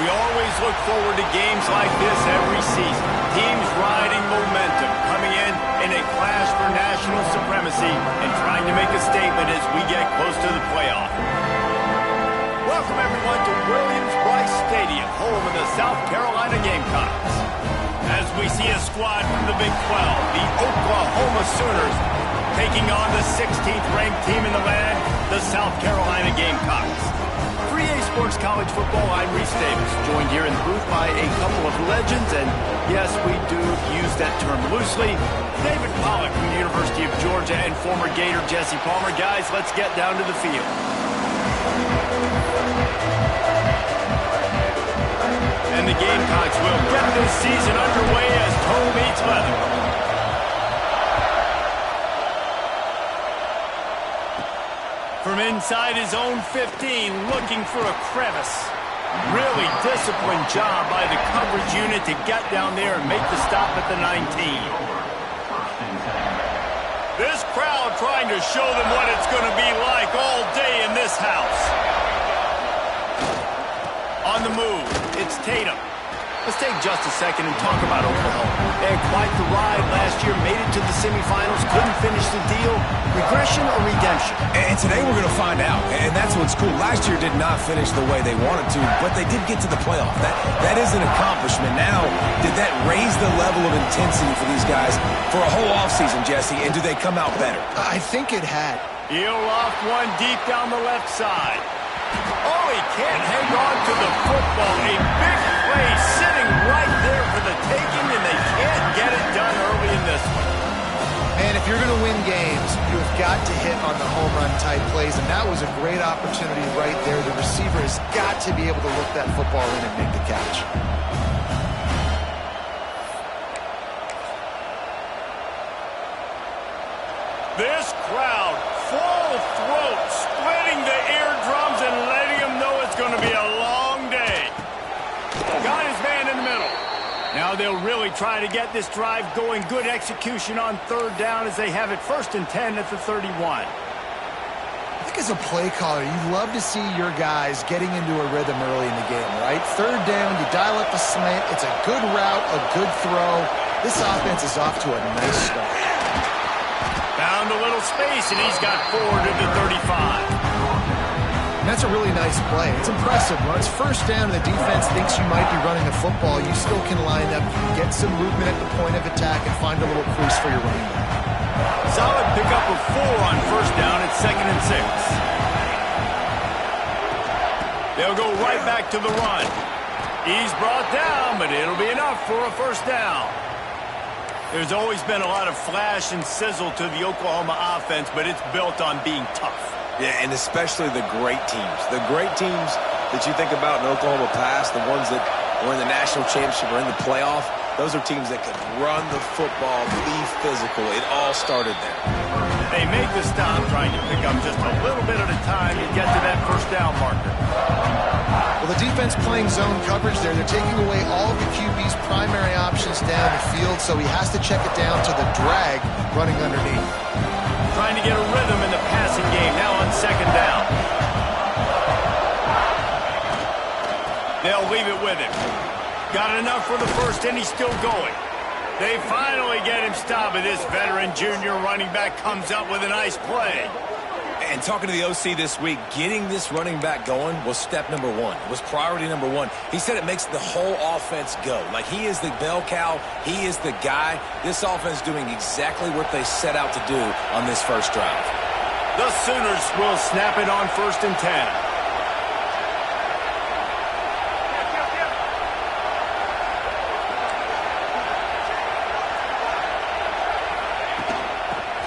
We always look forward to games like this every season. Teams riding momentum, coming in a clash for national supremacy and trying to make a statement as we get close to the playoff. Welcome everyone to Williams-Brice Stadium, home of the South Carolina Gamecocks. As we see a squad from the Big 12, the Oklahoma Sooners, taking on the 16th ranked team in the land, the South Carolina Gamecocks. 3A Sports College Football, I'm Reese Davis, joined here in the booth by a couple of legends, and yes, we do use that term loosely. David Pollack from the University of Georgia and former Gator Jesse Palmer. Guys, let's get down to the field. And the Gamecocks will get this season underway as toe meets leather. From inside his own 15, looking for a crevice. Really disciplined job by the coverage unit to get down there and make the stop at the 19. This crowd trying to show them what it's going to be like all day in this house. On the move, it's Tatum. Let's take just a second and talk about Oklahoma. They had quite the ride last year, made it to the semifinals, couldn't finish the deal. Regression or redemption? And today we're going to find out, and that's what's cool. Last year did not finish the way they wanted to, but they did get to the playoff. That is an accomplishment. Now, did that raise the level of intensity for these guys for a whole offseason, Jesse, and do they come out better? I think it had. He'll loft one deep down the left side. Oh, he can't hang on to the football. A big play sitting right there for the taking, and they can't get it done early in this one. And if you're going to win games, you have got to hit on the home run type plays, and that was a great opportunity right there. The receiver has got to be able to look that football in and make the catch. This crowd, full throat, splitting the eardrums and letting them know it's going to be a long day. Got his man in the middle. Now they'll really try to get this drive going. Good execution on third down as they have it 1st and 10 at the 31. I think as a play caller, you love to see your guys getting into a rhythm early in the game, right? Third down, you dial up the slant. It's a good route, a good throw. This offense is off to a nice start. Found a little space, and he's got 4 to the 35. And that's a really nice play. It's impressive. When it's 1st down and the defense thinks you might be running the football, you still can line up, get some movement at the point of attack, and find a little crease for your running back. Solid pickup of 4 on 1st down at 2nd and 6. They'll go right back to the run. He's brought down, but it'll be enough for a 1st down. There's always been a lot of flash and sizzle to the Oklahoma offense, but it's built on being tough. Yeah, and especially the great teams. The great teams that you think about in Oklahoma past, the ones that were in the national championship or in the playoff, those are teams that can run the football, be physical. It all started there. They make the stop, trying to pick up just a little bit at a time and get to that 1st down marker. Well, the defense playing zone coverage there. They're taking away all of the QB's primary options down the field, so he has to check it down to the drag running underneath. Trying to get a rhythm in the passing game now on 2nd down. They'll leave it with him. Got enough for the 1st, and he's still going. They finally get him stopped, but this veteran junior running back comes up with a nice play. And talking to the OC this week, getting this running back going was step number one. It was priority number one. He said it makes the whole offense go. Like, he is the bell cow. He is the guy. This offense doing exactly what they set out to do on this first drive. The Sooners will snap it on 1st and 10.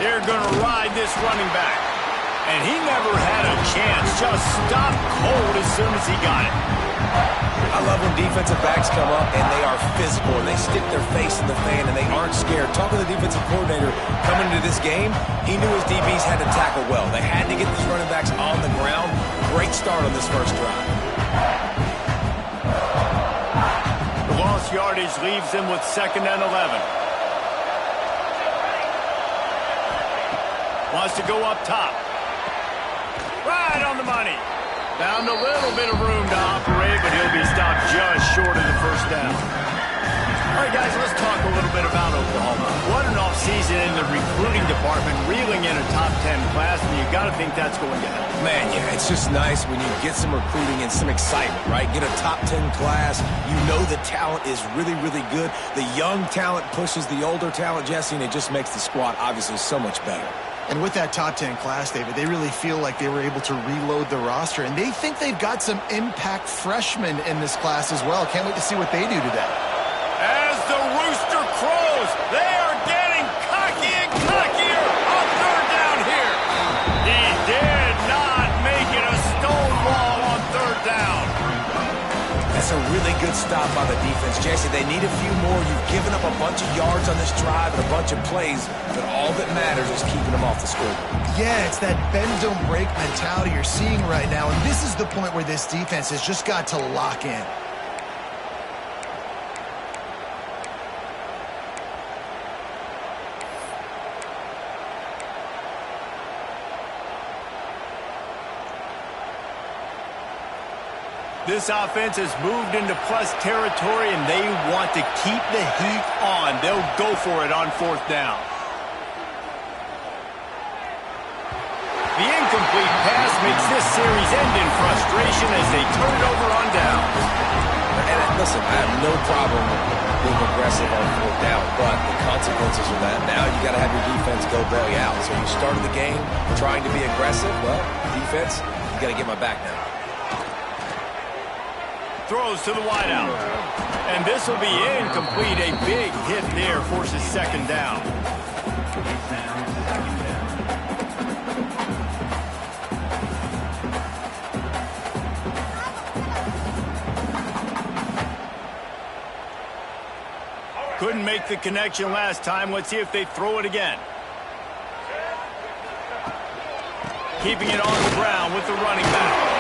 They're going to ride this running back. And he never had a chance. Just stopped cold as soon as he got it. I love when defensive backs come up and they are physical and they stick their face in the fan and they aren't scared. Talking to the defensive coordinator coming into this game, he knew his DBs had to tackle well. They had to get these running backs on the ground. Great start on this first drive. The lost yardage leaves them with 2nd and 11. Wants to go up top. Right on the money. Found a little bit of room to operate, but he'll be stopped just short of the 1st down. All right, guys, let's talk a little bit about Oklahoma. What an offseason in the recruiting department, reeling in a top 10 class, and you got to think that's going to help. Man, yeah, it's just nice when you get some recruiting and some excitement, right? Get a top 10 class. You know the talent is really, really good. The young talent pushes the older talent, Jesse, and it just makes the squad obviously so much better. And with that top 10 class, David, they really feel like they were able to reload the roster. And they think they've got some impact freshmen in this class as well. Can't wait to see what they do today. As the rooster crows, they are getting cocky and cockier on 3rd down here. He did not make it a stone wall on 3rd down. That's a really good stop by the defense. Jesse, they need a few more. You've given up a bunch of yards on this drive and a bunch of plays, but all that matters is keeping them off the scoreboard. Yeah, it's that bend, don't break mentality you're seeing right now, and this is the point where this defense has just got to lock in. This offense has moved into plus territory, and they want to keep the heat on. They'll go for it on 4th down. The incomplete pass makes this series end in frustration as they turn it over on downs. And listen, I have no problem being aggressive on 4th down, but the consequences of that, now you got to have your defense go bail you out. So you started the game trying to be aggressive. Well, defense, you got to get my back now. Throws to the wideout. And this will be incomplete. A big hit there forces 2nd down. Couldn't make the connection last time. Let's see if they throw it again. Keeping it on the ground with the running back.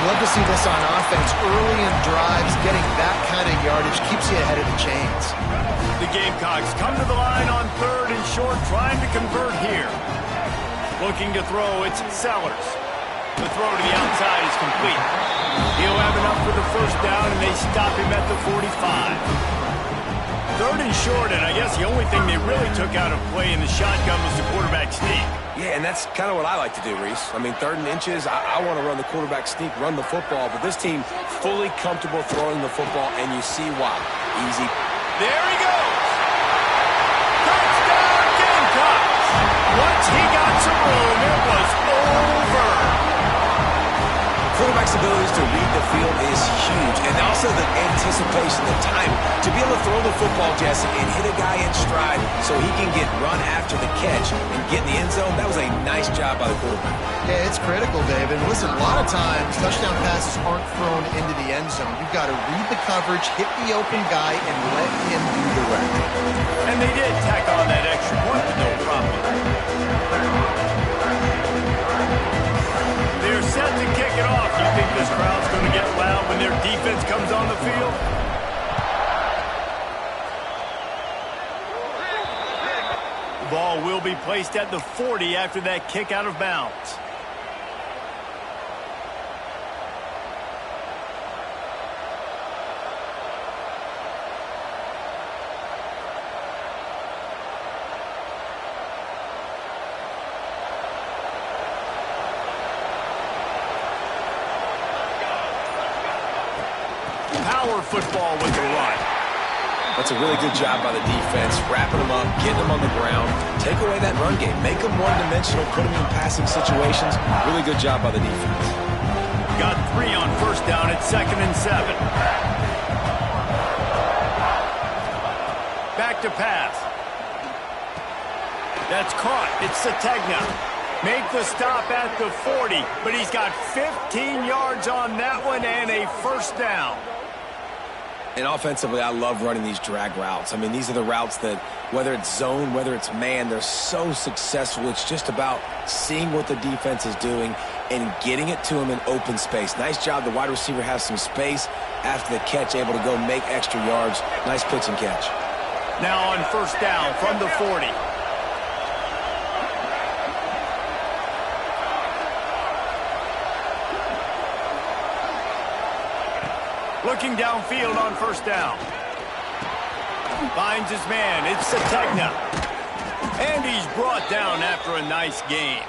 Love to see this on offense. Early in drives, getting that kind of yardage keeps you ahead of the chains. The Gamecocks come to the line on 3rd and short, trying to convert here. Looking to throw, it's Sellers. The throw to the outside is complete. He'll have enough for the 1st down, and they stop him at the 45. 3rd and short, and I guess the only thing they really took out of play in the shotgun was the quarterback sneak. Yeah, and that's kind of what I like to do, Reese. I mean, 3rd and inches, I want to run the quarterback sneak, run the football, but this team fully comfortable throwing the football, and you see why. Easy. There he goes. Touchdown, Gamecocks. Once he got some room, it was over. Quarterback's abilities to read the field is huge, and also the anticipation, the time to be able to throw the football, Jesse, and hit a guy in stride so he can get run after the catch and get in the end zone. That was a nice job by the quarterback. Yeah, it's critical, David. Listen, a lot of times touchdown passes aren't thrown into the end zone. You've got to read the coverage, hit the open guy, and let him do the rest. And they did tack on that extra point with no problem. They're set to kick it off. Do you think this crowd's going to get loud when their defense comes on the field? The ball will be placed at the 40 after that kick out of bounds. football with the run. That's a really good job by the defense, wrapping them up, getting them on the ground. Take away that run game. Make them one-dimensional, put them in passing situations. Really good job by the defense. Got 3 on first down at 2nd and 7. Back to pass. That's caught. It's Saftb. Make the stop at the 40, but he's got 15 yards on that one and a first down. And offensively, I love running these drag routes. I mean, these are the routes that, whether it's zone, whether it's man, they're so successful. It's just about seeing what the defense is doing and getting it to him in open space. Nice job. The wide receiver has some space after the catch, able to go make extra yards. Nice pitch and catch. Now on first down from the 40. Looking downfield on first down. Finds his man. It's Saftb. And he's brought down after a nice gain.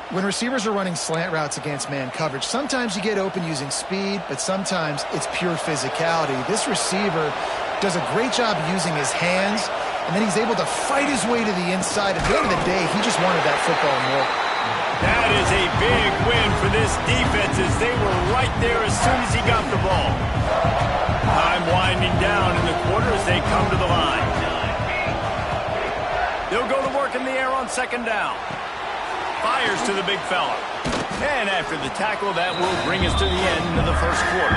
When receivers are running slant routes against man coverage, sometimes you get open using speed, but sometimes it's pure physicality. This receiver does a great job using his hands, and then he's able to fight his way to the inside. At the end of the day, he just wanted that football more. That is a big win for this defense as they were right there as soon as he got the ball. Time winding down in the quarter as they come to the line. They'll go to work in the air on second down. Fires to the big fella. And after the tackle, that will bring us to the end of the first quarter.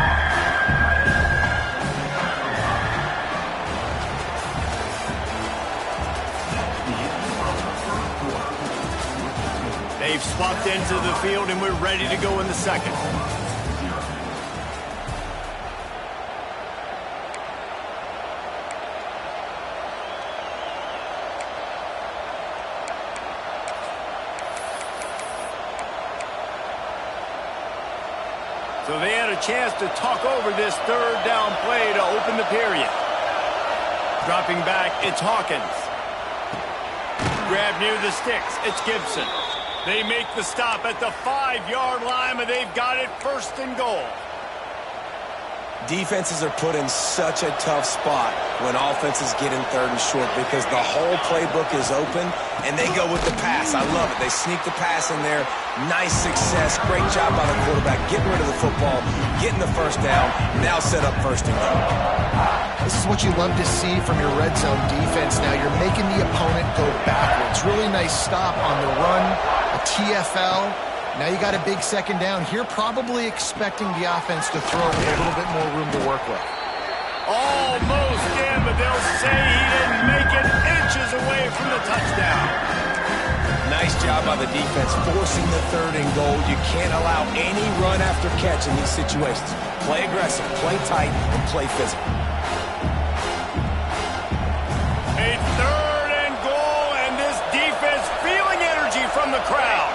They've swapped into the field, and we're ready to go in the second. So they had a chance to talk over this third down play to open the period. Dropping back, it's Hawkins. Grab near the sticks, it's Gibson. They make the stop at the 5-yard line, and they've got it first and goal. Defenses are put in such a tough spot when offenses get in third and short because the whole playbook is open, and they go with the pass. I love it. They sneak the pass in there. Nice success. Great job by the quarterback getting rid of the football, getting the first down, now set up first and goal. This is what you love to see from your red zone defense now. You're making the opponent go backwards. Really nice stop on the run, a TFL. Now you got a big second down here, probably expecting the offense to throw with a little bit more room to work with. Almost in, but they'll say he didn't make it inches away from the touchdown. Nice job by the defense forcing the third and goal. You can't allow any run after catch in these situations. Play aggressive, play tight, and play physical. A third and goal, and this defense feeling energy from the crowd.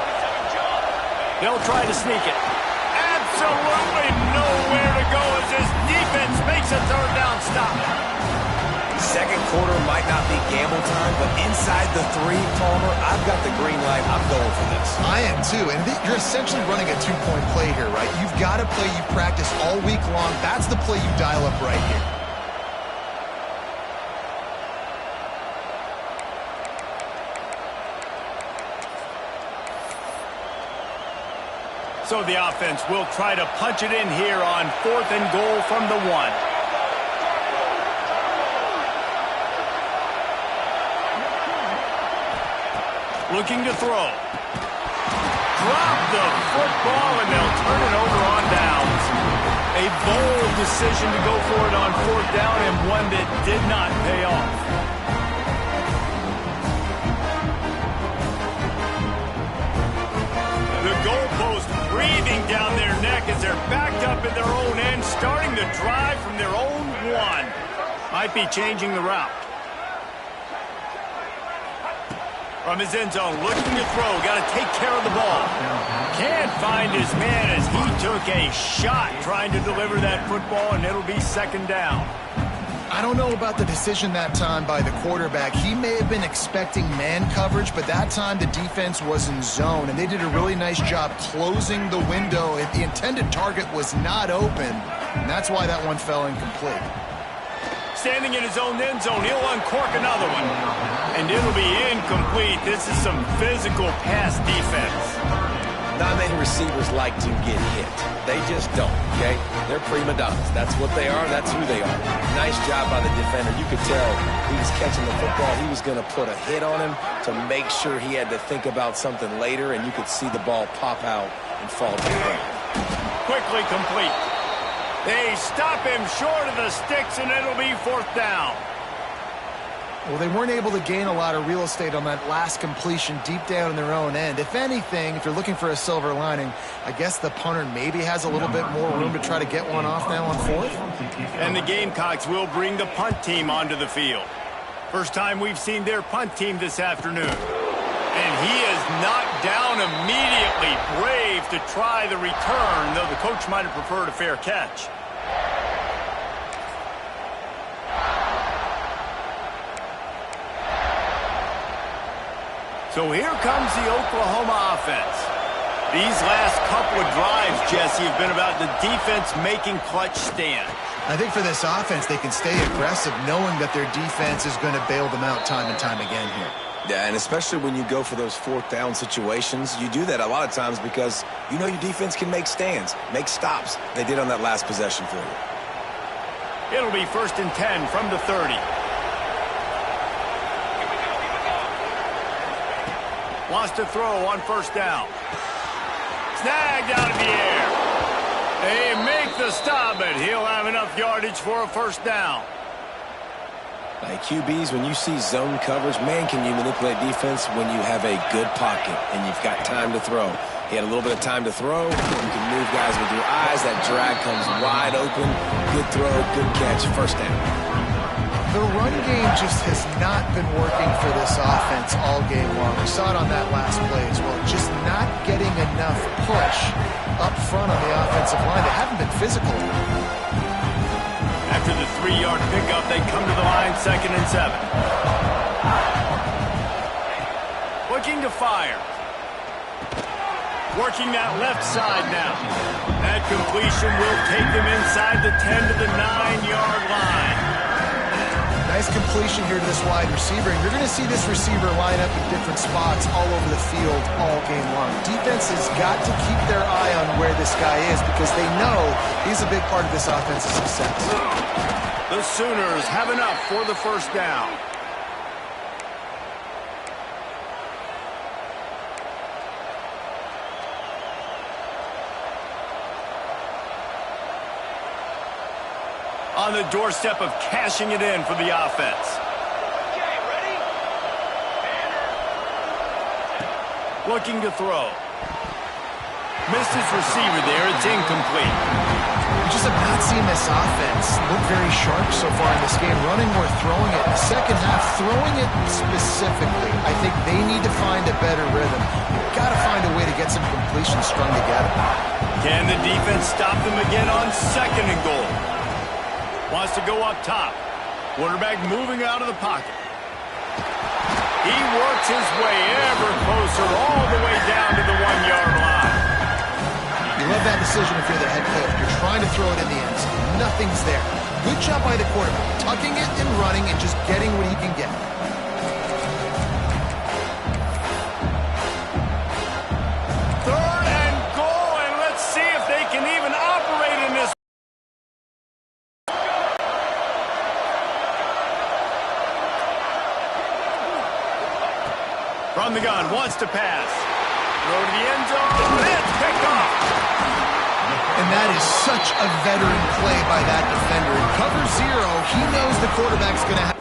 They'll try to sneak it. Absolutely nowhere to go as this defense makes a third down stop. Second quarter might not be gamble time, but inside the 3, Palmer, I've got the green light. I'm going for this. I am too, and you're essentially running a 2-point play here, right? You've got a play you practice all week long. That's the play you dial up right here. So the offense will try to punch it in here on 4th and goal from the 1. Looking to throw. Drop the football, and they'll turn it over on downs. A bold decision to go for it on 4th down, and one that did not pay off. The goalpost breathing down their neck as they're backed up in their own end, starting the drive from their own 1. Might be changing the route. From his end zone, looking to throw, got to take care of the ball. Can't find his man as he took a shot trying to deliver that football, and it'll be second down. I don't know about the decision that time by the quarterback. He may have been expecting man coverage, but that time the defense was in zone, and they did a really nice job closing the window. If the intended target was not open, And that's why that one fell incomplete. Standing in his own end zone, he'll uncork another one. And it'll be incomplete. This is some physical pass defense. Not many receivers like to get hit. They just don't, okay? They're prima donnas. That's what they are. That's who they are. Nice job by the defender. You could tell he was catching the football. He was going to put a hit on him to make sure he had to think about something later, and you could see the ball pop out and fall to the ground. Quickly complete. They stop him short of the sticks, and it'll be 4th down. Well, they weren't able to gain a lot of real estate on that last completion deep down in their own end. If anything, if you're looking for a silver lining, I guess the punter maybe has a little bit more room to try to get one off now on 4th. And the Gamecocks will bring the punt team onto the field. First time we've seen their punt team this afternoon. And he is knocked down immediately. Brave to try the return, though the coach might have preferred a fair catch. So here comes the Oklahoma offense. These last couple of drives, Jesse, have been about the defense making clutch stands. I think for this offense, they can stay aggressive knowing that their defense is going to bail them out time and time again here. Yeah, and especially when you go for those 4th down situations, you do that a lot of times because you know your defense can make stands, make stops. They did on that last possession for you. It'll be 1st and 10 from the 30. Wants to throw on 1st down. Snagged out of the air. They make the stop, but he'll have enough yardage for a 1st down. Like QBs, when you see zone coverage, man, can you manipulate defense when you have a good pocket and you've got time to throw. He had a little bit of time to throw. You can move guys with your eyes. That drag comes wide open. Good throw, good catch, 1st down. The run game just has not been working for this offense all game long. We saw it on that last play as well. Just not getting enough push up front on the offensive line. They haven't been physical. After the 3-yard pickup, they come to the line 2nd and 7. Looking to fire. Working that left side now. That completion will take them inside the 10 to the 9-yard line. Nice completion here to this wide receiver, and you're going to see this receiver line up in different spots all over the field all game long. Defense has got to keep their eye on where this guy is because they know he's a big part of this offense's success. The Sooners have enough for the 1st down. On the doorstep of cashing it in for the offense. Okay, ready? Looking to throw. Missed his receiver there. It's incomplete. We just have not seen this offense look very sharp so far in this game, running or throwing it. In the second half, throwing it specifically, I think they need to find a better rhythm. You've got to find a way to get some completions strung together. Can the defense stop them again on 2nd and goal? Wants to go up top. Quarterback moving out of the pocket. He works his way ever closer all the way down to the 1-yard line. You love that decision if you're the head coach. You're trying to throw it in the end zone. Nothing's there. Good job by the quarterback. Tucking it and running and just getting what he can get. Third and goal, and let's see if they can even operate in this. From the gun, wants to pass. Throw to the end zone, it's picked off. And that is such a veteran play by that defender. In cover 0, he knows the quarterback's going to have.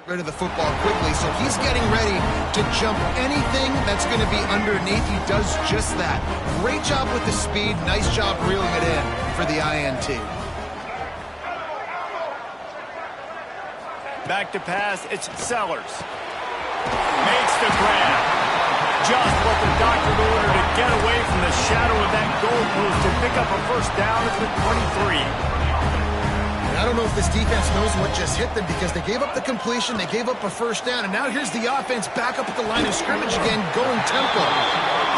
rid of the football quickly, so he's getting ready to jump anything that's going to be underneath. He does just that. Great job with the speed. Nice job reeling it in for the INT. Back to pass, it's Sellers. Makes the grab. Just what the doctor ordered to get away from the shadow of that goalpost to pick up a first down at the 23. I don't know if this defense knows what just hit them because they gave up the completion, they gave up a first down, and now here's the offense back up at the line of scrimmage again, going tempo.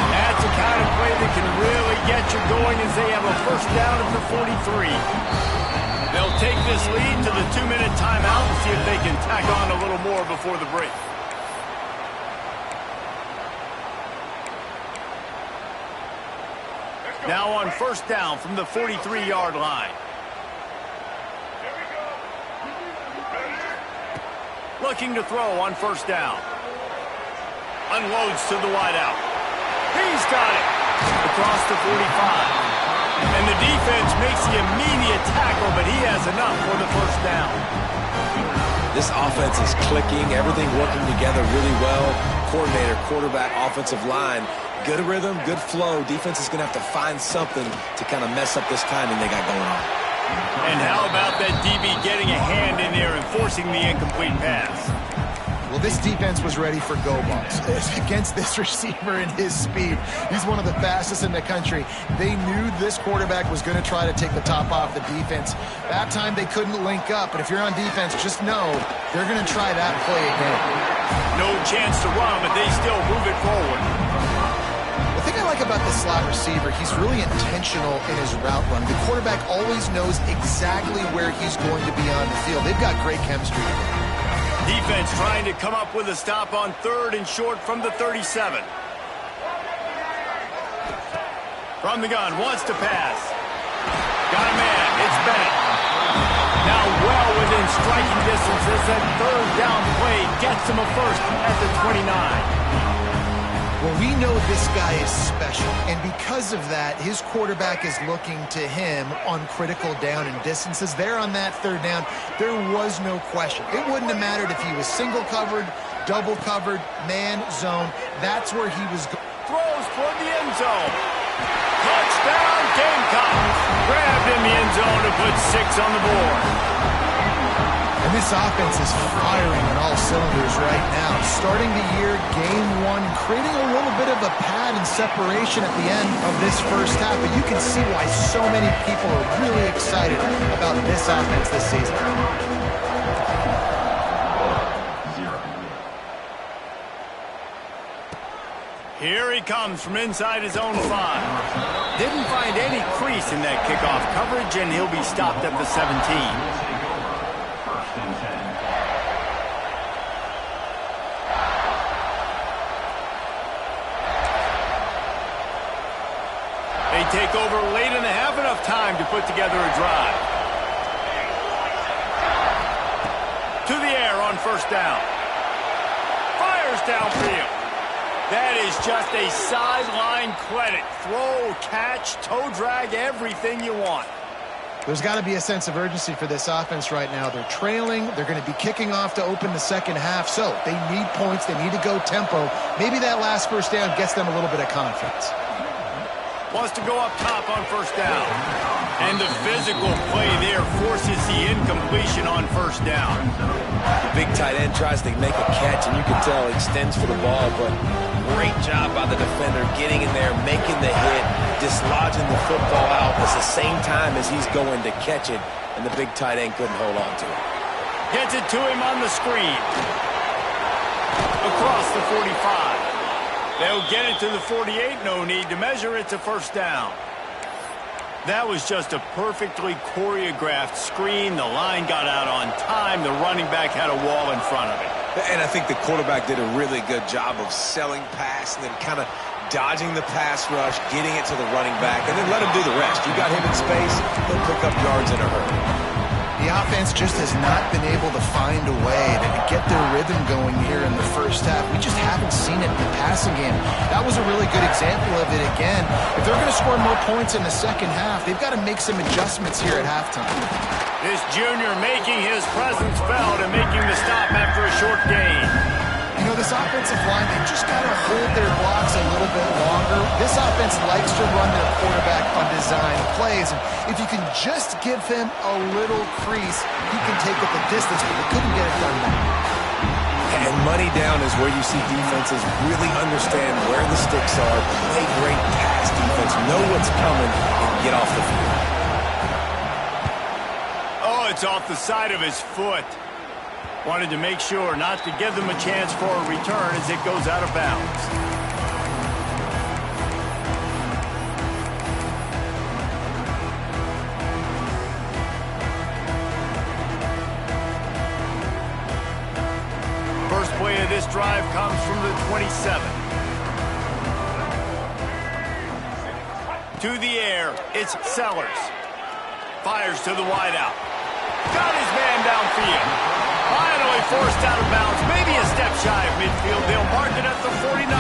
That's the kind of play that can really get you going as they have a first down at the 43. They'll take this lead to the 2-minute timeout and see if they can tack on a little more before the break. Now on first down from the 43-yard line. Looking to throw on first down. Unloads to the wideout. He's got it. Across the 45. And the defense makes the immediate tackle, but he has enough for the first down. This offense is clicking, everything working together really well. Coordinator, quarterback, offensive line. Good rhythm, good flow. Defense is going to have to find something to kind of mess up this timing they got going on. And how about that DB getting a hand in there and forcing the incomplete pass? Well, this defense was ready for go balls against this receiver and his speed. He's one of the fastest in the country. They knew this quarterback was going to try to take the top off the defense. That time they couldn't link up, but if you're on defense, just know they're going to try that play again. No chance to run, but they still move it forward. The thing I like about the slot receiver, he's really intentional in his route run. The quarterback always knows exactly where he's going to be on the field. They've got great chemistry together. Defense trying to come up with a stop on third and short from the 37. From the gun, wants to pass. Got a man, it's Bennett. Now well within striking distance as that third down play gets him a first at the 29. Well, we know this guy is special, and because of that, his quarterback is looking to him on critical down and distances. There on that third down, there was no question. It wouldn't have mattered if he was single covered, double covered, man, zone. That's where he was going. Throws toward the end zone. Touchdown, Gamecocks. Grabbed in the end zone to put 6 on the board. And this offense is firing on all cylinders right now. Starting the year, game one, creating a little bit of a pad and separation at the end of this first half. But you can see why so many people are really excited about this offense this season. Here he comes from inside his own 5. Didn't find any crease in that kickoff coverage, and he'll be stopped at the 17. Take over late in the half, enough time to put together a drive. To the air on first down. Fires downfield. That is just a sideline credit. Throw, catch, toe drag, everything you want. There's got to be a sense of urgency for this offense right now. They're trailing. They're going to be kicking off to open the second half. So they need points. They need to go tempo. Maybe that last first down gets them a little bit of confidence. Wants to go up top on first down. And the physical play there forces the incompletion on first down. The big tight end tries to make a catch, and you can tell extends for the ball, but great job by the defender getting in there, making the hit, dislodging the football out at the same time as he's going to catch it, and the big tight end couldn't hold on to it. Gets it to him on the screen. Across the 45. They'll get it to the 48. No need to measure. It's a first down. That was just a perfectly choreographed screen. The line got out on time. The running back had a wall in front of it. And I think the quarterback did a really good job of selling pass and then kind of dodging the pass rush, getting it to the running back, and then let him do the rest. You got him in space, he'll pick up yards in a hurry. The offense just has not been able to find a way to get their rhythm going here in the first half. We just haven't seen it in the passing game. That was a really good example of it again. If they're going to score more points in the second half, they've got to make some adjustments here at halftime. This junior making his presence felt and making the stop after a short gain. You know, this offensive line, they just got to hold their blocks a little bit longer. This offense likes to run their quarterback on design plays. And if you can just give him a little crease, he can take it the distance, but they couldn't get it done now. And money down is where you see defenses really understand where the sticks are, play great pass defense, know what's coming, and get off the field. Oh, it's off the side of his foot. Wanted to make sure not to give them a chance for a return as it goes out of bounds. First play of this drive comes from the 27. To the air, it's Sellers. Fires to the wideout. Got his man downfield. Finally forced out of bounds, maybe a step shy of midfield. They'll mark it at the 49.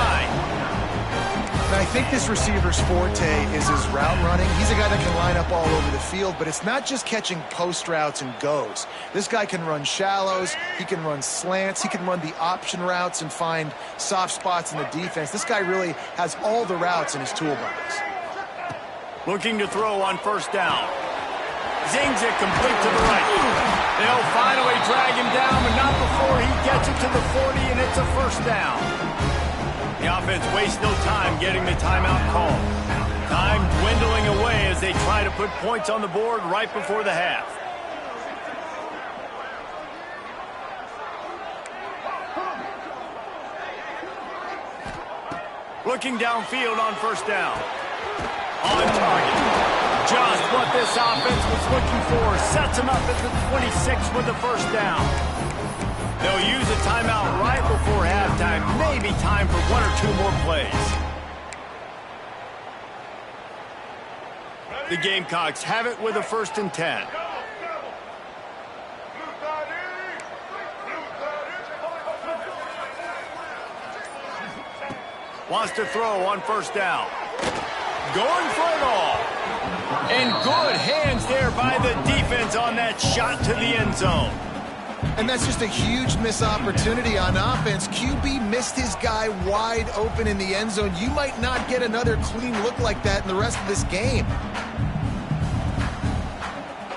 And I think this receiver's forte is his route running. He's a guy that can line up all over the field, but it's not just catching post routes and goes. This guy can run shallows, he can run slants, he can run the option routes and find soft spots in the defense. This guy really has all the routes in his toolbox. Looking to throw on first down. Zings it complete to the right. They'll finally drag him down, but not before he gets it to the 40, and it's a first down. The offense wastes no time getting the timeout call. Time dwindling away as they try to put points on the board right before the half. Looking downfield on first down. On target. Just what this offense was looking for. Sets him up at the 26 with the first down. They'll use a timeout right before halftime. Maybe time for one or two more plays. The Gamecocks have it with a 1st and 10. Wants to throw on first down. Going for it all. And good hands there by the defense on that shot to the end zone. And that's just a huge missed opportunity on offense. QB missed his guy wide open in the end zone. You might not get another clean look like that in the rest of this game.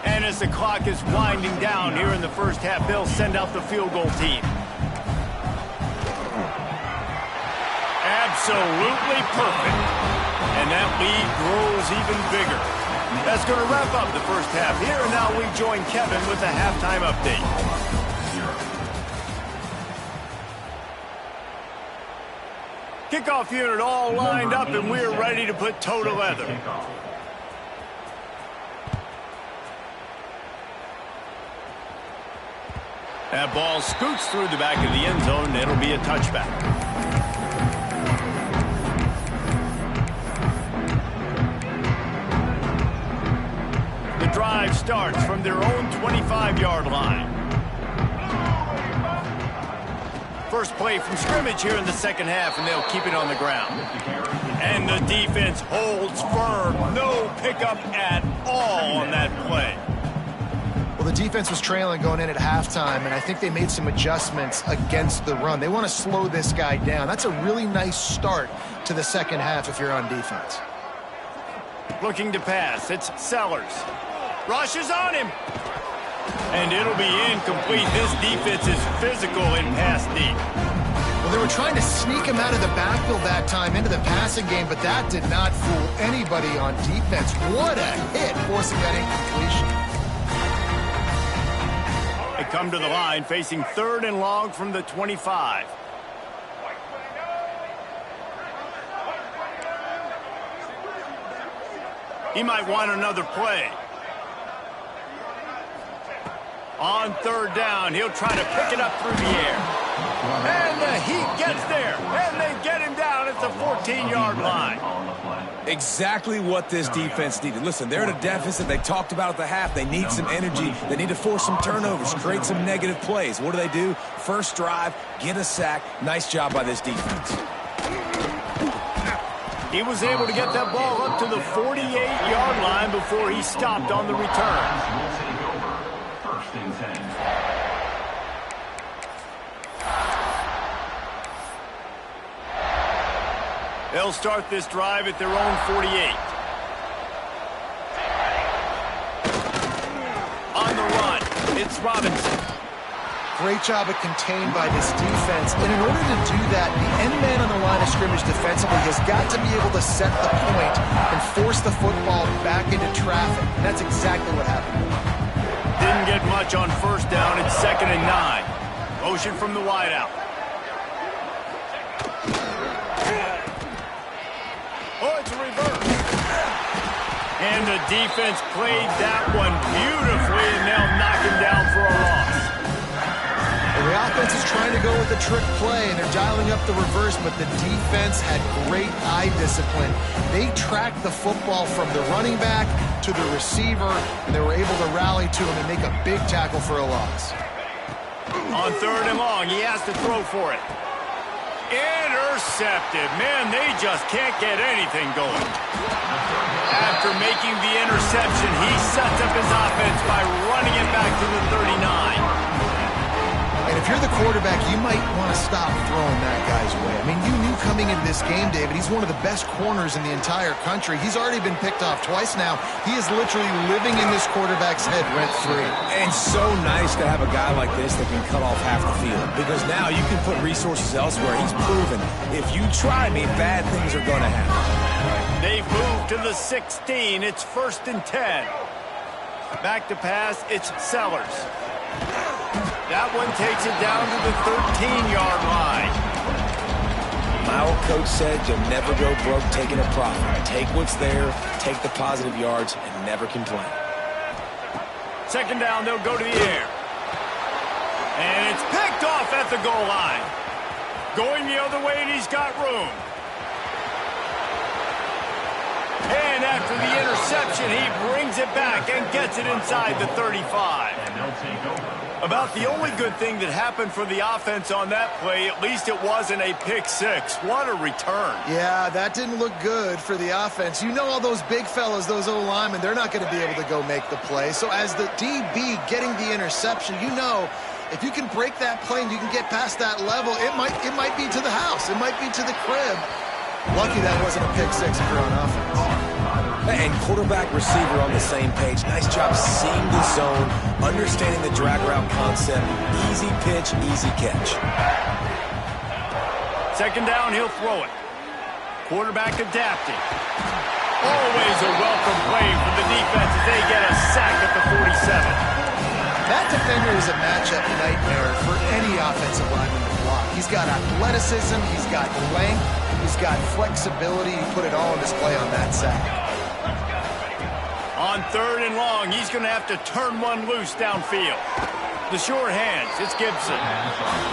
And as the clock is winding down here in the first half, they'll send out the field goal team. Absolutely perfect. And that lead grows even bigger. That's going to wrap up the first half here. And now we join Kevin with the halftime update. Kickoff unit all lined up, and we're ready to put toe to leather. That ball scoots through the back of the end zone. It'll be a touchback. Drive starts from their own 25-yard line. First play from scrimmage here in the second half, and they'll keep it on the ground. And the defense holds firm. No pickup at all on that play. Well, the defense was trailing going in at halftime, and I think they made some adjustments against the run. They want to slow this guy down. That's a really nice start to the second half if you're on defense. Looking to pass. It's Sellers. Rushes on him. And it'll be incomplete. This defense is physical in pass deep. Well, they were trying to sneak him out of the backfield that time into the passing game, but that did not fool anybody on defense. What a hit, forcing that incompletion. They come to the line facing 3rd and long from the 25. He might want another play. On 3rd down, he'll try to pick it up through the air. And the Heat gets there, and they get him down at the 14-yard line. Exactly what this defense needed. Listen, they're at a deficit. They talked about at the half. They need some energy. They need to force some turnovers, create some negative plays. What do? First drive, get a sack. Nice job by this defense. He was able to get that ball up to the 48-yard line before he stopped on the return. First and 10. They'll start this drive at their own 48. On the run, it's Robinson. Great job of contained by this defense. And in order to do that, the end man on the line of scrimmage defensively has got to be able to set the point and force the football back into traffic. And that's exactly what happened. Didn't get much on first down. It's 2nd and 9. Motion from the wideout. Oh, it's a reverse. And the defense played that one beautifully, and they'll knock him down for a loss. The offense is trying to go with the trick play, and they're dialing up the reverse, but the defense had great eye discipline. They tracked the football from the running back to the receiver, and they were able to rally to him and make a big tackle for a loss. On 3rd and long, he has to throw for it. Intercepted. Man, they just can't get anything going. After making the interception, he sets up his offense by running it back to the 39. And if you're the quarterback, you might want to stop throwing that guy's way. I mean, you knew coming into this game, David, he's one of the best corners in the entire country. He's already been picked off twice now. He is literally living in this quarterback's head rent-free. And so nice to have a guy like this that can cut off half the field. Because now you can put resources elsewhere. He's proven, if you try me, bad things are going to happen. They've moved to the 16. It's 1st and 10. Back to pass, it's Sellers. That one takes it down to the 13-yard line. My old coach said you'll never go broke taking a profit. Take what's there, take the positive yards, and never complain. 2nd down, they'll go to the air. And it's picked off at the goal line. Going the other way, and he's got room. And after the interception, he brings it back and gets it inside the 35. And they'll take over. About the only good thing that happened for the offense on that play, at least it wasn't a pick six. What a return. Yeah, that didn't look good for the offense. You know all those big fellas, those O-linemen, they're not going to be able to go make the play. So as the DB getting the interception, you know if you can break that play and you can get past that level, it might be to the house. It might be to the crib. Lucky that wasn't a pick six if you're on offense. And quarterback receiver on the same page. Nice job seeing the zone, understanding the drag route concept. Easy pitch, easy catch. 2nd down, he'll throw it. Quarterback adapting. Always a welcome play for the defense as they get a sack at the 47. That defender is a matchup nightmare for any offensive lineman to block. He's got athleticism, he's got length, he's got flexibility. He put it all on display on that sack. On 3rd and long, he's going to have to turn one loose downfield. The short hands, it's Gibson.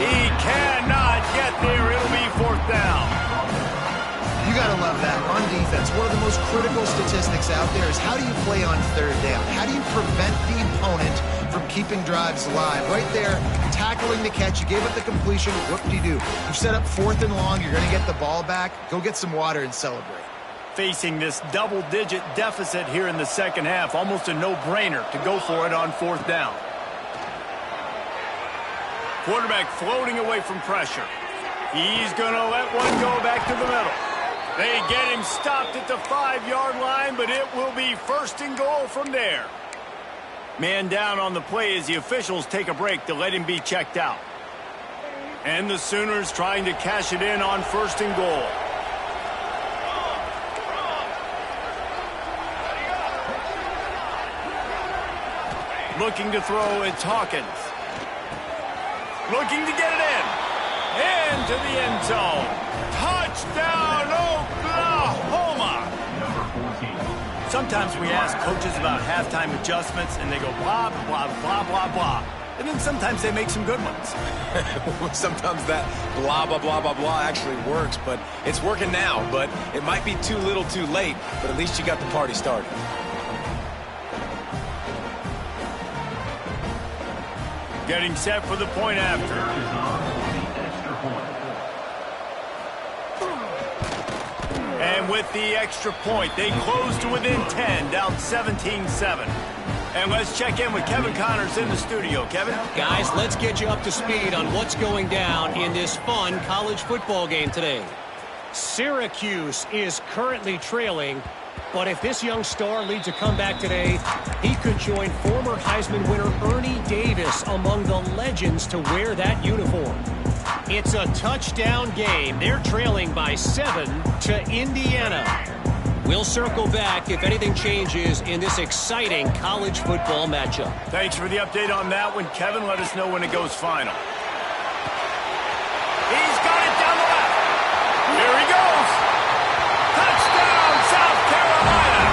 He cannot get there. It'll be 4th down. You got to love that. On defense, one of the most critical statistics out there is how do you play on 3rd down? How do you prevent the opponent from keeping drives alive? Right there, tackling the catch. You gave up the completion. What do? You set up 4th and long. You're going to get the ball back. Go get some water and celebrate. Facing this double-digit deficit here in the 2nd half, almost a no-brainer to go for it on 4th down. Quarterback floating away from pressure. He's going to let one go back to the middle. They get him stopped at the 5-yard line, but it will be 1st and goal from there. Man down on the play as the officials take a break to let him be checked out. And the Sooners trying to cash it in on 1st and goal. Looking to throw, it's Hawkins. Looking to get it in. Into the end zone. Touchdown, Oklahoma! Sometimes we ask coaches about halftime adjustments, and they go blah, blah, blah, blah, blah. and then sometimes they make some good ones. Sometimes that blah, blah, blah, blah, blah actually works, but it's working now. But it might be too little too late, but at least you got the party started. Getting set for the point after. And with the extra point, they close to within 10, down 17-7. And let's check in with Kevin Connors in the studio. Kevin? Guys, let's get you up to speed on what's going down in this fun college football game today. Syracuse is currently trailing, but if this young star leads a comeback today, he could join former Heisman winner Ernie Davis among the legends to wear that uniform. It's a touchdown game. They're trailing by 7 to Indiana. We'll circle back if anything changes in this exciting college football matchup. Thanks for the update on that one, Kevin. Let us know when it goes final. He's got it down the left. Here he goes. Touchdown, South Carolina.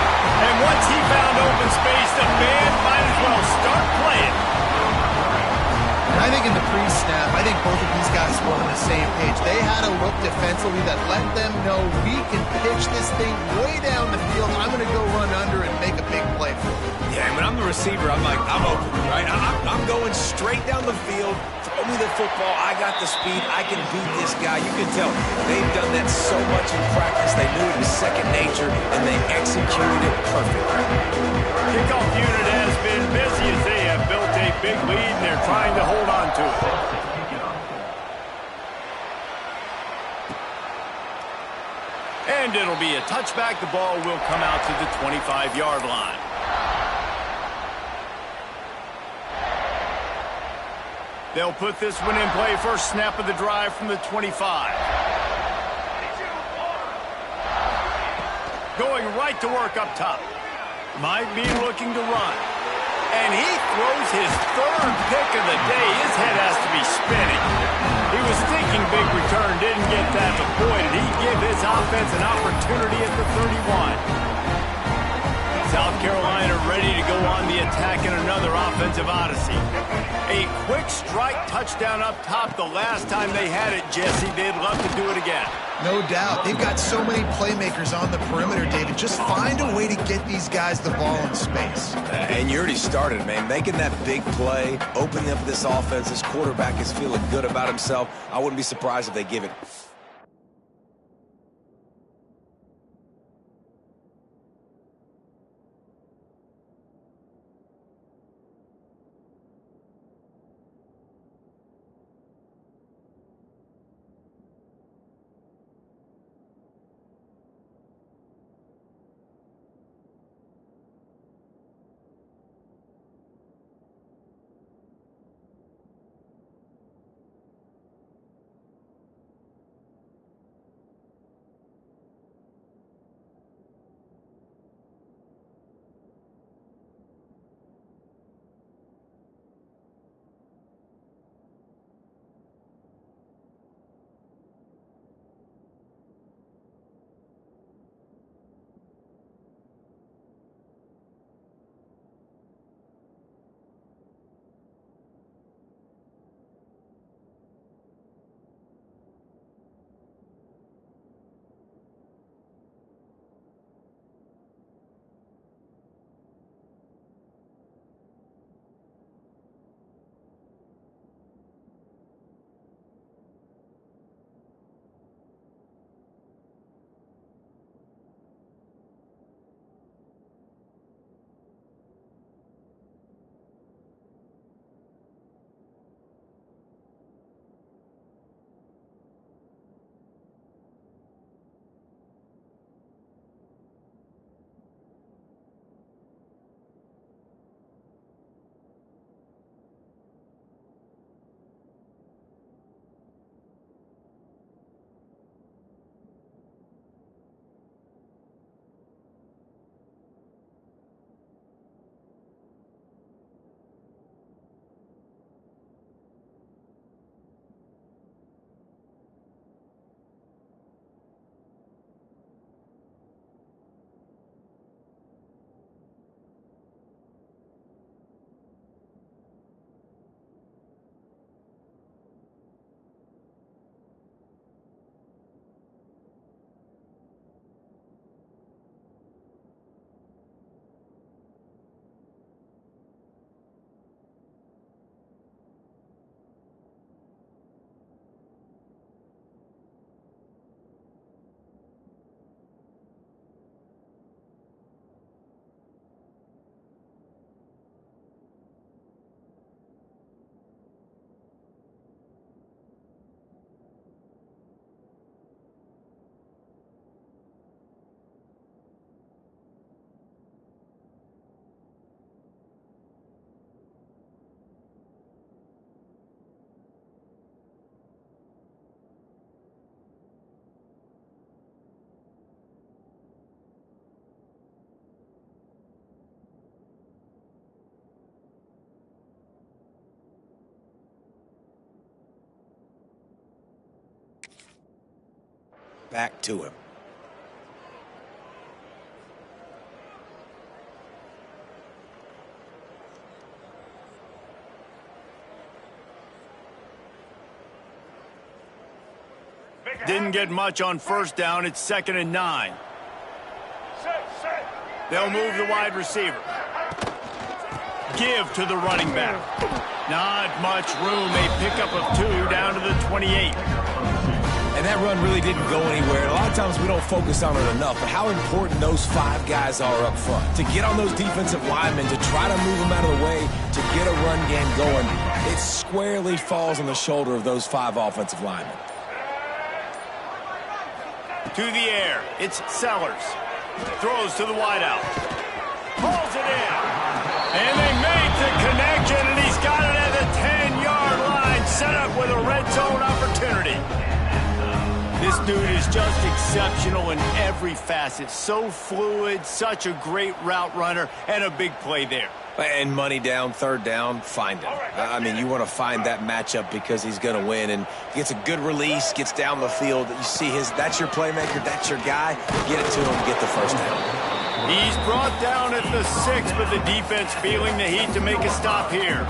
And once he found open space, the band might as well start playing. And I think in the pre-snap, I think both of these guys were on the same page. They had a look defensively that let them know we can pitch this thing way down the field. I'm going to go run under and make a big play for them. Yeah, when I'm the receiver, I'm like, I'm open, right? I'm going straight down the field. Throw me the football. I got the speed. I can beat this guy. You can tell they've done that so much in practice. They knew it was second nature, and they executed it perfectly. Kickoff unit has been busy as they have built a big lead, and they're trying to hold on to it. And it'll be a touchback. The ball will come out to the 25-yard line. They'll put this one in play. First snap of the drive from the 25. Going right to work up top. Might be looking to run. And he throws his third pick of the day. His head has to be spinning. He was thinking big return, didn't get that, but boy, did he give his offense an opportunity at the 31. South Carolina ready to go on the attack in another offensive odyssey. A quick strike touchdown up top the last time they had it, Jesse. They'd love to do it again. No doubt. They've got so many playmakers on the perimeter, David. Just find a way to get these guys the ball in space. And you already started, man. Making that big play, opening up this offense. This quarterback is feeling good about himself. I wouldn't be surprised if they give it. back to him. Didn't get much on first down. It's 2nd and 9. They'll move the wide receiver. Give to the running back. Not much room. A pickup of 2 down to the 28. And that run really didn't go anywhere. A lot of times we don't focus on it enough, but how important those 5 guys are up front. To get on those defensive linemen, to try to move them out of the way, to get a run game going, it squarely falls on the shoulder of those 5 offensive linemen. To the air, it's Sellers. Throws to the wideout. Pulls it in. And they make the connection, and he's got it at the 10-yard line, set up with a red zone opportunity. This dude is just exceptional in every facet. So fluid, such a great route runner, and a big play there. And money down, 3rd down, find him. I mean, you want to find that matchup because he's going to win. And gets a good release, gets down the field. You see that's your playmaker, that's your guy. Get it to him, get the 1st down. He's brought down at the 6, but the defense feeling the heat to make a stop here.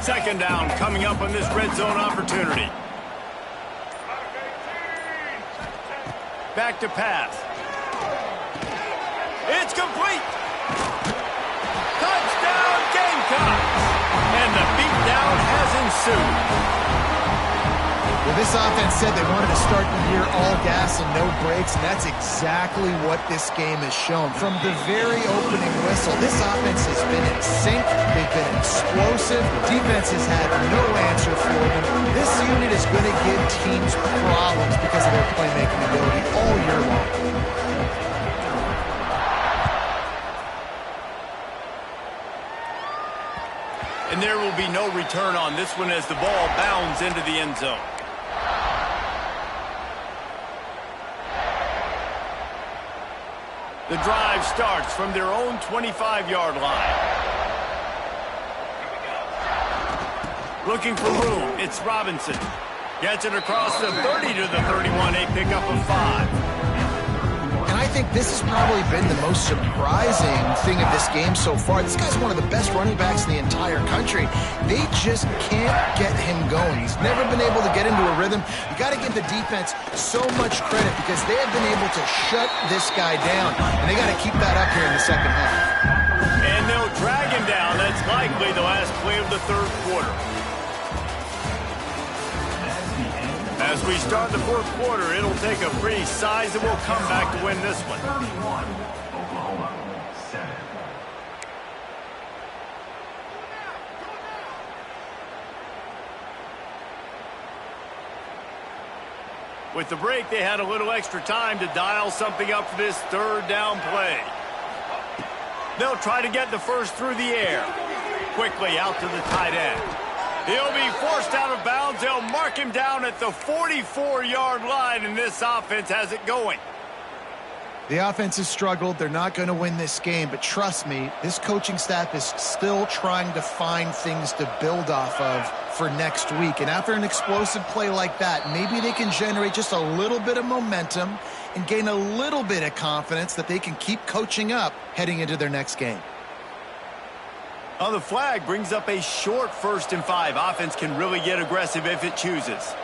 Second down coming up on this red zone opportunity. Back to pass. It's complete. Touchdown Gamecocks. And the beatdown has ensued. Well, this offense said they wanted to start the year all gas and no brakes, and that's exactly what this game has shown. From the very opening whistle, this offense has been in sync. They've been explosive. Defense has had no answer for them. This unit is going to give teams problems because of their playmaking ability all year long. And there will be no return on this one as the ball bounds into the end zone. The drive starts from their own 25-yard line. Looking for room, it's Robinson. Gets it across the 30 to the 31, a pickup of 5. And I think this has probably been the most surprising thing of this game so far. This guy's one of the best running backs in the entire country. They just can't get him going. He's never been able to get into a rhythm. You got to give the defense so much credit because they have been able to shut this guy down, and they got to keep that up here in the second half. And they'll drag him down. That's likely the last play of the 3rd quarter. As we start the 4th quarter, it'll take a pretty sizable comeback to win this one. 31, Oklahoma, 7. With the break, they had a little extra time to dial something up for this 3rd down play. They'll try to get the first through the air. Quickly out to the tight end. He'll be forced out of bounds. They'll mark him down at the 44-yard line, and this offense has it going. The offense has struggled. They're not going to win this game, but trust me, this coaching staff is still trying to find things to build off of for next week. And after an explosive play like that, maybe they can generate just a little bit of momentum and gain a little bit of confidence that they can keep coaching up heading into their next game. On the flag brings up a short 1st and 5. Offense can really get aggressive if it chooses.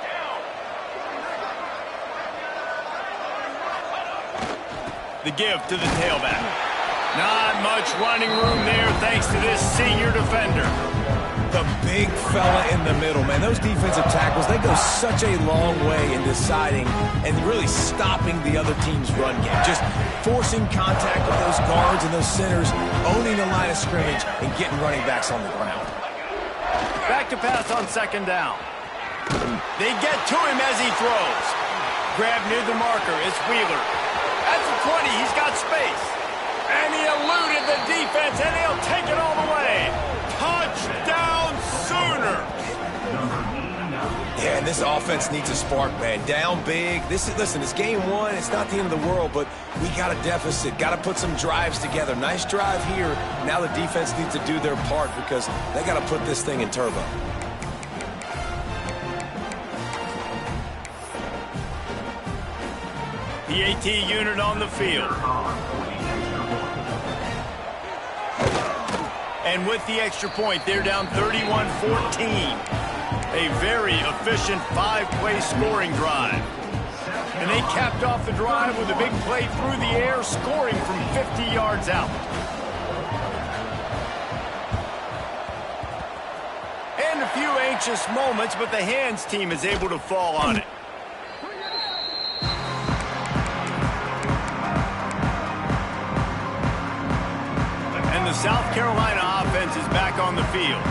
The give to the tailback. Not much running room there thanks to this senior defender. The big fella in the middle, man. Those defensive tackles, they go such a long way in deciding and really stopping the other team's run game. Just forcing contact with those guards and those centers, owning the line of scrimmage, and getting running backs on the ground. Back to pass on 2nd down. They get to him as he throws. Grab near the marker. It's Wheeler. At the 20, he's got space. And he eluded the defense, and he'll take it all the way. Touchdown Sooner. Yeah, and this offense needs a spark, man. Down big. Listen, it's game 1. It's not the end of the world, but we got a deficit. Got to put some drives together. Nice drive here. Now the defense needs to do their part because they got to put this thing in turbo. PAT unit on the field. And with the extra point, they're down 31-14. A very efficient 5-play scoring drive. And they capped off the drive with a big play through the air, scoring from 50 yards out. And a few anxious moments, but the hands team is able to fall on it. And the South Carolina offense is back on the field.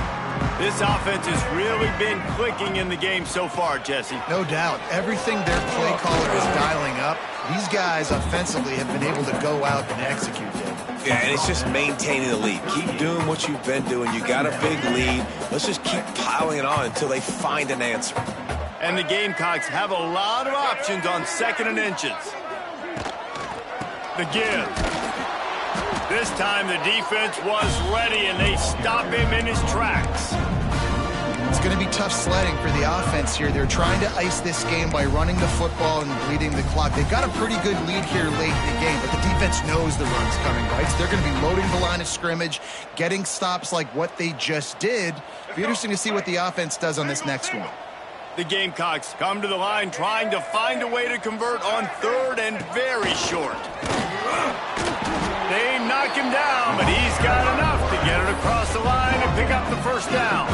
This offense has really been clicking in the game so far, Jesse. No doubt. Everything their play caller is dialing up, these guys offensively have been able to go out and execute them. Yeah, and it's just maintaining the lead. Keep doing what you've been doing. You got a big lead. Let's just keep piling it on until they find an answer. And the Gamecocks have a lot of options on 2nd and inches. The give. This time the defense was ready, and they stop him in his tracks. It's going to be tough sledding for the offense here. They're trying to ice this game by running the football and bleeding the clock. They've got a pretty good lead here late in the game, but the defense knows the run's coming, right? So they're going to be loading the line of scrimmage, getting stops like what they just did. It'll be interesting to see what the offense does on this next one. The Gamecocks come to the line trying to find a way to convert on 3rd and very short. They knock him down, but he's got enough to get it across the line and pick up the first down.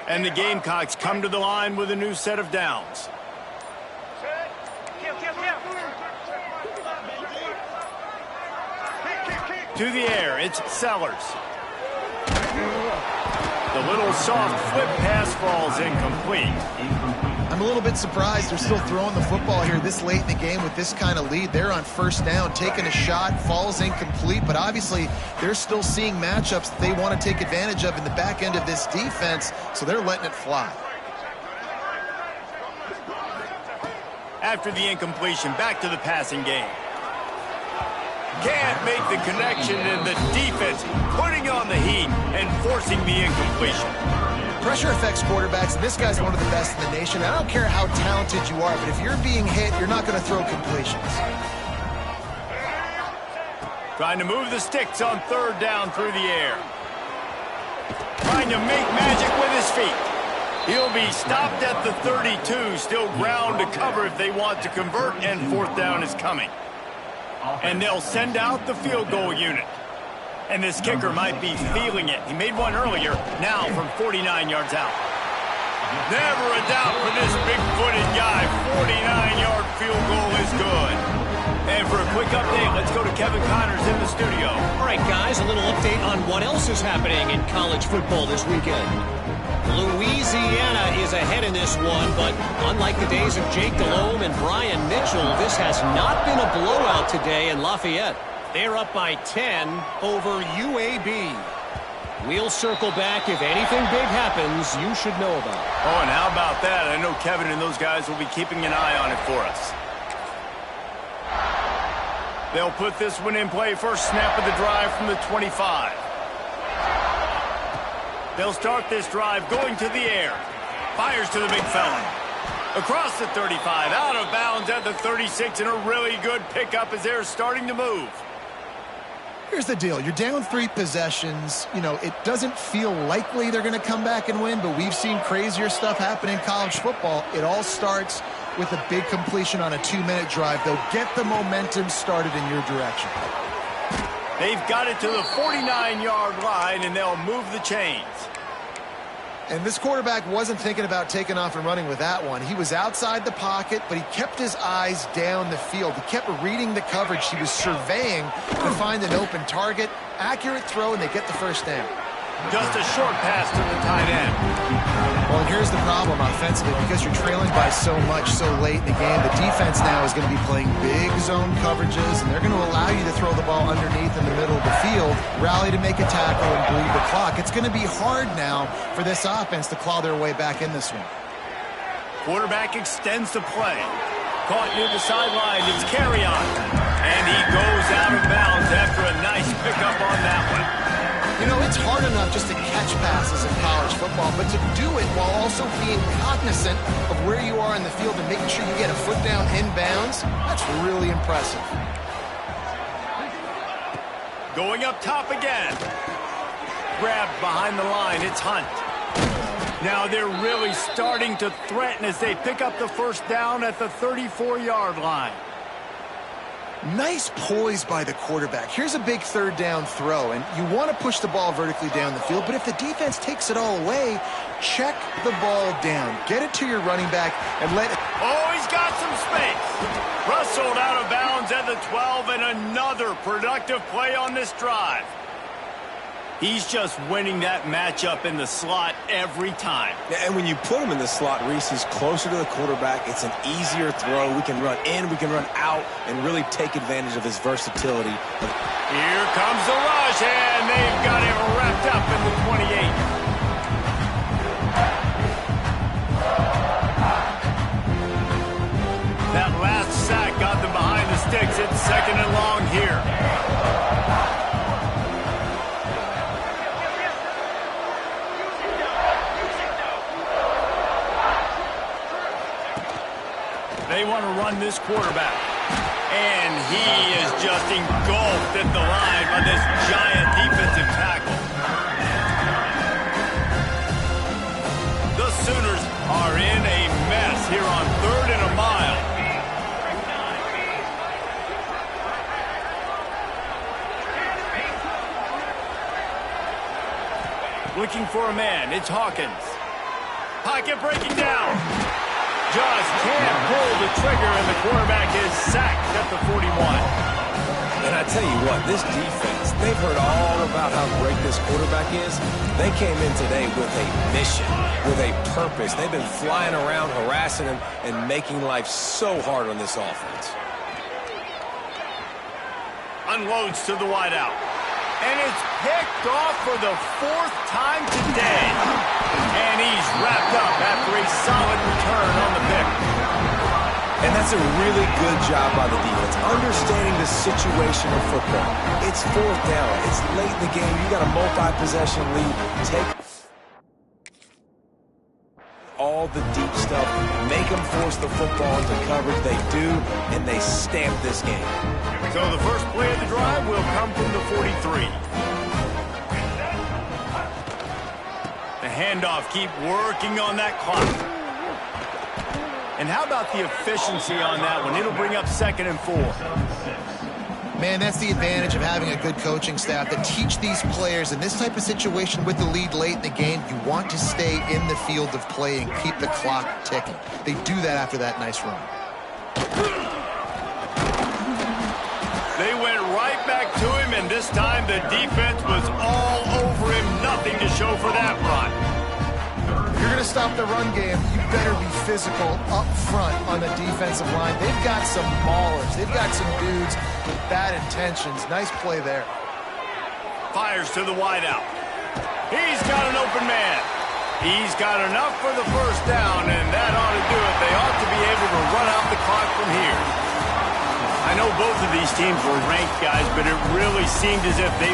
And the Gamecocks come to the line with a new set of downs. To the air, it's Sellers. The little soft flip pass falls incomplete. I'm a little bit surprised they're still throwing the football here this late in the game with this kind of lead. They're on 1st down, taking a shot, falls incomplete, but obviously they're still seeing matchups that they want to take advantage of in the back end of this defense, so they're letting it fly. After the incompletion, back to the passing game. Can't make the connection, and the defense putting on the heat and forcing the incompletion. Pressure affects quarterbacks, and this guy's one of the best in the nation. I don't care how talented you are, but if you're being hit, you're not going to throw completions. Trying to move the sticks on 3rd down through the air. Trying to make magic with his feet. He'll be stopped at the 32, still ground to cover if they want to convert, and 4th down is coming. And they'll send out the field goal unit. And this kicker might be feeling it. He made one earlier, now from 49 yards out. Never a doubt for this big-footed guy. 49-yard field goal is good. And for a quick update, let's go to Kevin Connors in the studio. All right, guys, a little update on what else is happening in college football this weekend. Louisiana is ahead in this one, but unlike the days of Jake Delhomme and Brian Mitchell, this has not been a blowout today in Lafayette. They're up by 10 over UAB. We'll circle back. If anything big happens, you should know about it. Oh, and how about that? I know Kevin and those guys will be keeping an eye on it for us. They'll put this one in play. First snap of the drive from the 25. They'll start this drive going to the air. Fires to the big fella. Across the 35, out of bounds at the 36, and a really good pickup as they're starting to move. Here's the deal. You're down 3 possessions. You know, it doesn't feel likely they're going to come back and win, but we've seen crazier stuff happen in college football. It all starts with a big completion on a 2-minute drive. They'll get the momentum started in your direction. They've got it to the 49-yard line, and they'll move the chains. And this quarterback wasn't thinking about taking off and running with that one. He was outside the pocket, but he kept his eyes down the field. He kept reading the coverage. He was surveying to find an open target. Accurate throw, and they get the first down. Just a short pass to the tight end. Well, and here's the problem offensively. Because you're trailing by so much so late in the game, the defense now is going to be playing big zone coverages, and they're going to allow you to throw the ball underneath in the middle of the field, rally to make a tackle, and bleed the clock. It's going to be hard now for this offense to claw their way back in this one. Quarterback extends the play. Caught near the sideline. It's carry on. And he goes out of bounds after a nice pickup on that one. You know, it's hard enough just to catch passes in college football, but to do it while also being cognizant of where you are in the field and making sure you get a foot down in bounds, that's really impressive. Going up top again. Grabbed behind the line. It's Hunt. Now they're really starting to threaten as they pick up the first down at the 34-yard line. Nice poise by the quarterback. Here's a big third down throw, and you want to push the ball vertically down the field, but if the defense takes it all away, check the ball down. Get it to your running back and let it... Oh, he's got some space. Rustled out of bounds at the 12, and another productive play on this drive. He's just winning that matchup in the slot every time. And when you put him in the slot, Reese, he's closer to the quarterback. It's an easier throw. We can run in, we can run out, and really take advantage of his versatility. Here comes the rush, and they've got him wrapped up in the 28. That last sack got them behind the sticks. It's second and long here. They want to run this quarterback. And he is just engulfed at the line by this giant defensive tackle. The Sooners are in a mess here on 3rd and a mile. Looking for a man. It's Hawkins. Pocket breaking down. Just can't pull the trigger, and the quarterback is sacked at the 41. And I tell you what, this defense, they've heard all about how great this quarterback is. They came in today with a mission, with a purpose. They've been flying around, harassing him, and making life so hard on this offense. Unloads to the wideout. And it's picked off for the 4th time today. And he's wrapped up after a solid return on the pick. And that's a really good job by the defense, understanding the situation of football. It's 4th down. It's late in the game. You got a multi-possession lead. Take all the deep stuff. Make them force the football into coverage. They do, and they stamp this game. So the first play of the drive will come from the 43. The handoff, keep working on that clock. And how about the efficiency on that one? It'll bring up 2nd and 4. Man, that's the advantage of having a good coaching staff that teach these players in this type of situation with the lead late in the game, you want to stay in the field of play and keep the clock ticking. They do that after that nice run. They went right back to him, and this time the defense was all over him. Nothing to show for that run. If you're going to stop the run game, you better be physical up front on the defensive line. They've got some maulers. They've got some dudes with bad intentions. Nice play there. Fires to the wideout. He's got an open man. He's got enough for the first down, and that ought to do it. They ought to be able to run out the clock from here. I know both of these teams were ranked, guys, but it really seemed as if they